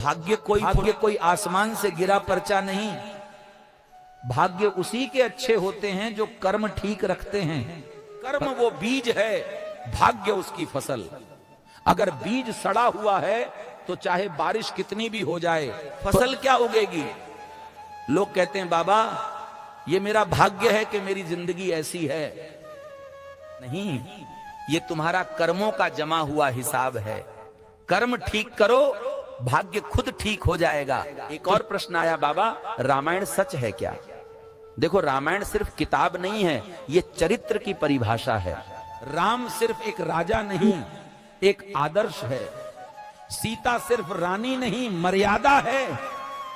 भाग्य कोई आसमान से गिरा पर्चा नहीं। भाग्य उसी के अच्छे होते हैं जो कर्म ठीक रखते हैं। कर्म वो बीज है, भाग्य उसकी फसल। अगर बीज सड़ा हुआ है तो चाहे बारिश कितनी भी हो जाए, फसल क्या उगेगी? लोग कहते हैं बाबा ये मेरा भाग्य है कि मेरी जिंदगी ऐसी है। नहीं, ये तुम्हारा कर्मों का जमा हुआ हिसाब है। कर्म ठीक करो, भाग्य खुद ठीक हो जाएगा। एक और प्रश्न आया, बाबा रामायण सच है क्या? देखो, रामायण सिर्फ किताब नहीं है, ये चरित्र की परिभाषा है। राम सिर्फ एक राजा नहीं, एक आदर्श है। सीता सिर्फ रानी नहीं, मर्यादा है।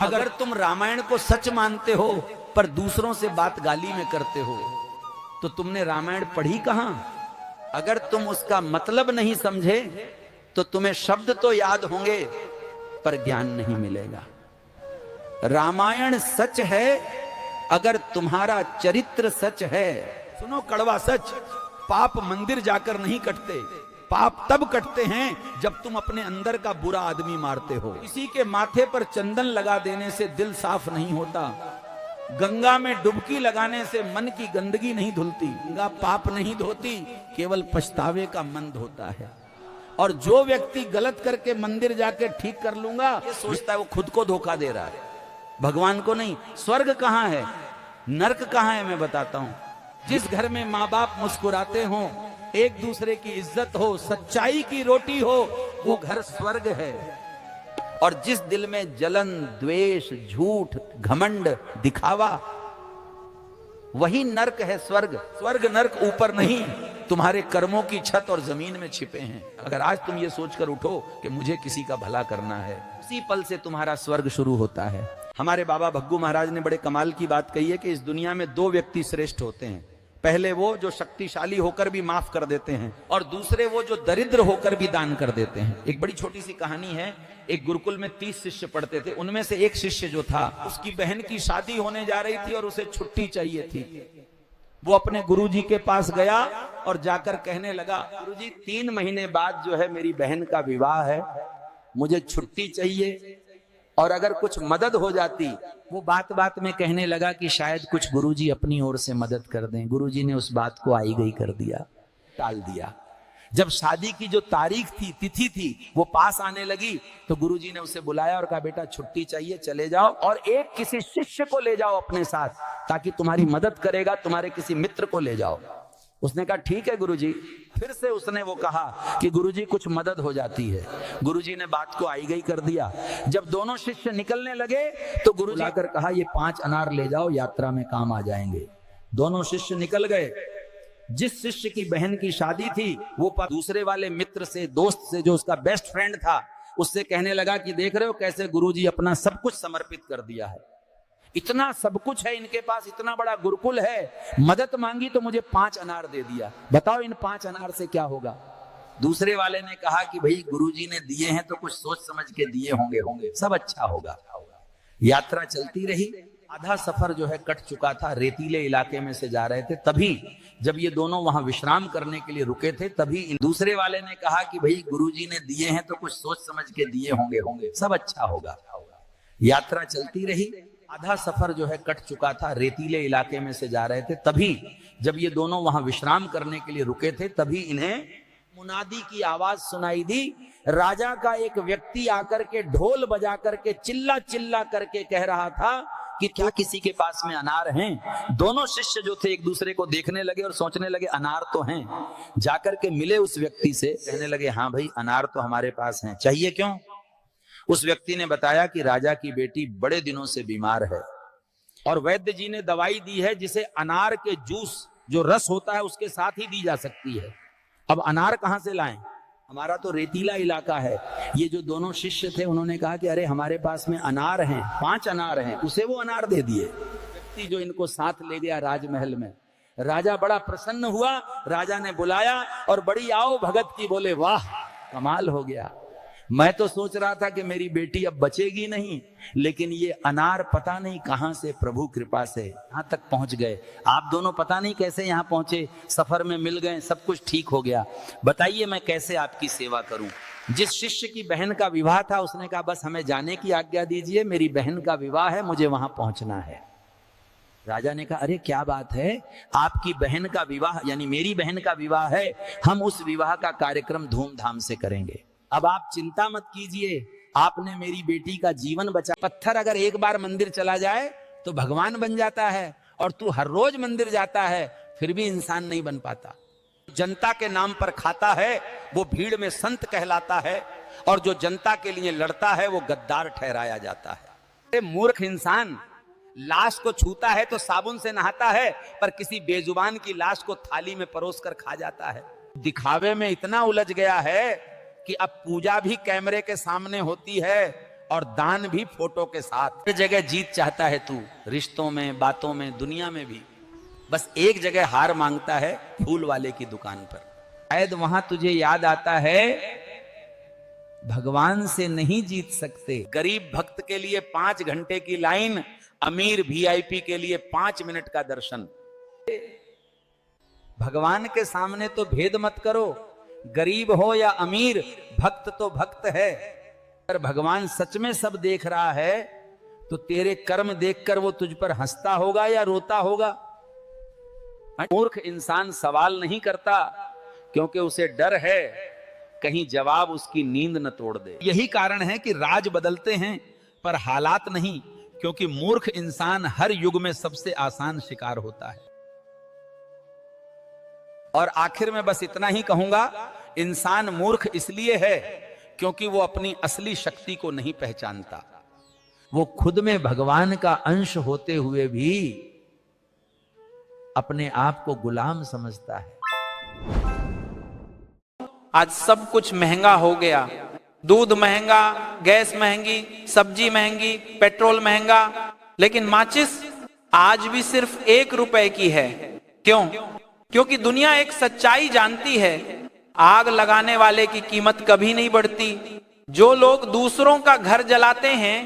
अगर तुम रामायण को सच मानते हो पर दूसरों से बात गाली में करते हो तो तुमने रामायण पढ़ी कहां? अगर तुम उसका मतलब नहीं समझे तो तुम्हें शब्द तो याद होंगे पर ज्ञान नहीं मिलेगा। रामायण सच है अगर तुम्हारा चरित्र सच है। सुनो कड़वा सच, पाप मंदिर जाकर नहीं कटते। पाप तब कटते हैं जब तुम अपने अंदर का बुरा आदमी मारते हो। किसी के माथे पर चंदन लगा देने से दिल साफ नहीं होता। गंगा में डुबकी लगाने से मन की गंदगी नहीं धुलती। गंगा पाप नहीं धोती, केवल पछतावे का मन धोता है। और जो व्यक्ति गलत करके मंदिर जाके ठीक कर लूंगा, ये सोचता है वो खुद को धोखा दे रहा है, भगवान को नहीं। स्वर्ग कहां है, नरक कहां है, मैं बताता हूं। जिस घर में माँ बाप मुस्कुराते हो, एक दूसरे की इज्जत हो, सच्चाई की रोटी हो, वो घर स्वर्ग है। और जिस दिल में जलन, द्वेष, झूठ, घमंड, दिखावा, वही नरक है। स्वर्ग नरक ऊपर नहीं, तुम्हारे कर्मों की छत और जमीन में छिपे हैं। अगर आज तुम ये सोचकर उठो कि मुझे किसी का भला करना है, उसी पल से तुम्हारा स्वर्ग शुरू होता है। हमारे बाबा भग्गू महाराज ने बड़े कमाल की बात कही है कि इस दुनिया में दो व्यक्ति श्रेष्ठ होते हैं। पहले वो जो शक्तिशाली होकर भी माफ कर देते हैं, और दूसरे वो जो दरिद्र होकर भी दान कर देते हैं। एक बड़ी छोटी सी कहानी है। एक गुरुकुल में 30 शिष्य पढ़ते थे। उनमें से एक शिष्य जो था, उसकी बहन की शादी होने जा रही थी और उसे छुट्टी चाहिए थी। वो अपने गुरुजी के पास गया और जाकर कहने लगा, गुरुजी 3 महीने बाद जो है मेरी बहन का विवाह है, मुझे छुट्टी चाहिए और अगर कुछ मदद हो जाती। वो बात बात में कहने लगा कि शायद कुछ गुरुजी अपनी ओर से मदद कर दें। गुरुजी ने उस बात को आई गई कर दिया, टाल दिया। जब शादी की जो तारीख थी, तिथि थी, वो पास आने लगी तो गुरुजी ने उसे बुलाया और कहा, बेटा छुट्टी चाहिए, चले जाओ और एक किसी शिष्य को ले जाओ अपने साथ, ताकि तुम्हारी मदद करेगा, तुम्हारे किसी मित्र को ले जाओ। उसने कहा ठीक है गुरुजी। फिर से उसने वो कहा कि गुरुजी कुछ मदद हो जाती है। गुरुजी ने बात को आई गई कर दिया। जब दोनों शिष्य निकलने लगे तो गुरुजी आकर कहा, ये 5 अनार ले जाओ, यात्रा में काम आ जाएंगे। दोनों शिष्य निकल गए। जिस शिष्य की बहन की शादी थी, वो दूसरे वाले मित्र से, दोस्त से, जो उसका बेस्ट फ्रेंड था, उससे कहने लगा कि देख रहे हो कैसे गुरुजी अपना सब कुछ समर्पित कर दिया है। इतना सब कुछ है इनके पास, इतना बड़ा गुरुकुल है, मदद मांगी तो मुझे 5 अनार दे दिया। बताओ इन 5 अनार से क्या होगा? दूसरे वाले ने कहा कि भाई गुरुजी ने दिए हैं तो कुछ सोच समझ के दिए होंगे, सब अच्छा होगा। यात्रा चलती रही। आधा सफर जो है कट चुका था, रेतीले इलाके में से जा रहे थे। तभी जब ये दोनों वहां विश्राम करने के लिए रुके थे, तभी दूसरे वाले ने कहा कि भाई गुरुजी ने दिए हैं तो कुछ सोच समझ के दिए होंगे, सब अच्छा होगा। यात्रा चलती रही। आधा सफर जो है कट चुका था, रेतीले इलाके में से जा रहे थे। तभी जब ये दोनों वहां विश्राम करने के लिए रुके थे, तभी इन्हें मुनादी की आवाज सुनाई दी। राजा का एक व्यक्ति आकर के ढोल बजा करके चिल्ला चिल्ला करके कह रहा था कि क्या किसी के पास में अनार हैं? दोनों शिष्य जो थे एक दूसरे को देखने लगे और सोचने लगे अनार तो हैं। जाकर के मिले उस व्यक्ति से, कहने लगे हाँ भाई अनार तो हमारे पास हैं, चाहिए क्यों? उस व्यक्ति ने बताया कि राजा की बेटी बड़े दिनों से बीमार है और वैद्य जी ने दवाई दी है जिसे अनार के जूस जो रस होता है उसके साथ ही दी जा सकती है। अब अनार कहां से लाएं? हमारा तो रेतीला इलाका है। ये जो दोनों शिष्य थे उन्होंने कहा कि अरे हमारे पास में अनार हैं, 5 अनार हैं। उसे वो अनार दे दिए। व्यक्ति जो इनको साथ ले गया राजमहल में, राजा बड़ा प्रसन्न हुआ। राजा ने बुलाया और बड़ी आओ भगत की, बोले वाह कमाल हो गया। मैं तो सोच रहा था कि मेरी बेटी अब बचेगी नहीं, लेकिन ये अनार पता नहीं कहां से प्रभु कृपा से यहां तक पहुंच गए। आप दोनों पता नहीं कैसे यहां पहुंचे, सफर में मिल गए, सब कुछ ठीक हो गया। बताइए मैं कैसे आपकी सेवा करूं। जिस शिष्य की बहन का विवाह था उसने कहा बस हमें जाने की आज्ञा दीजिए, मेरी बहन का विवाह है, मुझे वहां पहुंचना है। राजा ने कहा अरे क्या बात है, आपकी बहन का विवाह यानी मेरी बहन का विवाह है, हम उस विवाह का कार्यक्रम धूमधाम से करेंगे। अब आप चिंता मत कीजिए, आपने मेरी बेटी का जीवन बचा। पत्थर अगर एक बार मंदिर चला जाए तो भगवान बन जाता है, और तू हर रोज मंदिर जाता है फिर भी इंसान नहीं बन पाता। जनता के नाम पर खाता है वो भीड़ में संत कहलाता है, और जो जनता के लिए लड़ता है वो गद्दार ठहराया जाता है। मूर्ख इंसान लाश को छूता है तो साबुन से नहाता है, पर किसी बेजुबान की लाश को थाली में परोस कर खा जाता है। दिखावे में इतना उलझ गया है कि अब पूजा भी कैमरे के सामने होती है और दान भी फोटो के साथ। हर जगह जीत चाहता है तू, रिश्तों में, बातों में, दुनिया में भी। बस एक जगह हार मांगता है, फूल वाले की दुकान पर। शायद वहां तुझे याद आता है भगवान से नहीं जीत सकते। गरीब भक्त के लिए 5 घंटे की लाइन, अमीर वीआईपी के लिए 5 मिनट का दर्शन। भगवान के सामने तो भेद मत करो, गरीब हो या अमीर, भक्त तो भक्त है। अगर भगवान सच में सब देख रहा है तो तेरे कर्म देखकर वो तुझ पर हंसता होगा या रोता होगा। मूर्ख इंसान सवाल नहीं करता क्योंकि उसे डर है कहीं जवाब उसकी नींद न तोड़ दे। यही कारण है कि राज बदलते हैं पर हालात नहीं, क्योंकि मूर्ख इंसान हर युग में सबसे आसान शिकार होता है। और आखिर में बस इतना ही कहूंगा, इंसान मूर्ख इसलिए है क्योंकि वो अपनी असली शक्ति को नहीं पहचानता। वो खुद में भगवान का अंश होते हुए भी अपने आप को गुलाम समझता है। आज सब कुछ महंगा हो गया, दूध महंगा, गैस महंगी, सब्जी महंगी, पेट्रोल महंगा, लेकिन माचिस आज भी सिर्फ 1 रुपए की है। क्यों? क्योंकि दुनिया एक सच्चाई जानती है, आग लगाने वाले की कीमत कभी नहीं बढ़ती। जो लोग दूसरों का घर जलाते हैं,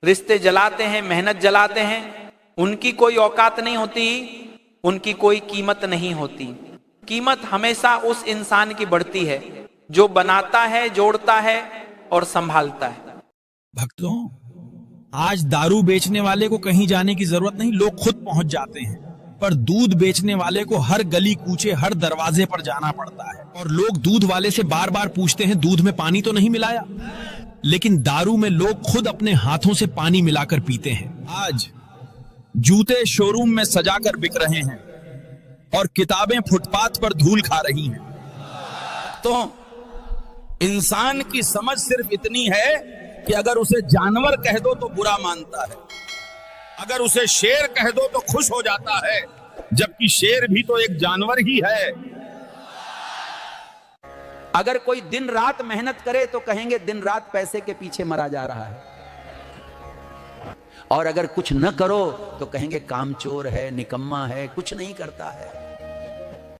रिश्ते जलाते हैं, मेहनत जलाते हैं, उनकी कोई औकात नहीं होती, उनकी कोई कीमत नहीं होती। कीमत हमेशा उस इंसान की बढ़ती है जो बनाता है, जोड़ता है और संभालता है। भक्तों, आज दारू बेचने वाले को कहीं जाने की जरूरत नहीं, लोग खुद पहुंच जाते हैं। पर दूध बेचने वाले को हर गली कूचे, हर दरवाजे पर जाना पड़ता है, और लोग दूध वाले से बार बार पूछते हैं दूध में पानी तो नहीं मिलाया। लेकिन दारू में लोग खुद अपने हाथों से पानी मिलाकर पीते हैं। आज जूते शोरूम में सजाकर बिक रहे हैं और किताबें फुटपाथ पर धूल खा रही हैं। तो इंसान की समझ सिर्फ इतनी है कि अगर उसे जानवर कह दो तो बुरा मानता है, अगर उसे शेर कह दो तो खुश हो जाता है, जबकि शेर भी तो एक जानवर ही है। अगर कोई दिन रात मेहनत करे तो कहेंगे दिन रात पैसे के पीछे मरा जा रहा है, और अगर कुछ न करो तो कहेंगे कामचोर है, निकम्मा है, कुछ नहीं करता है।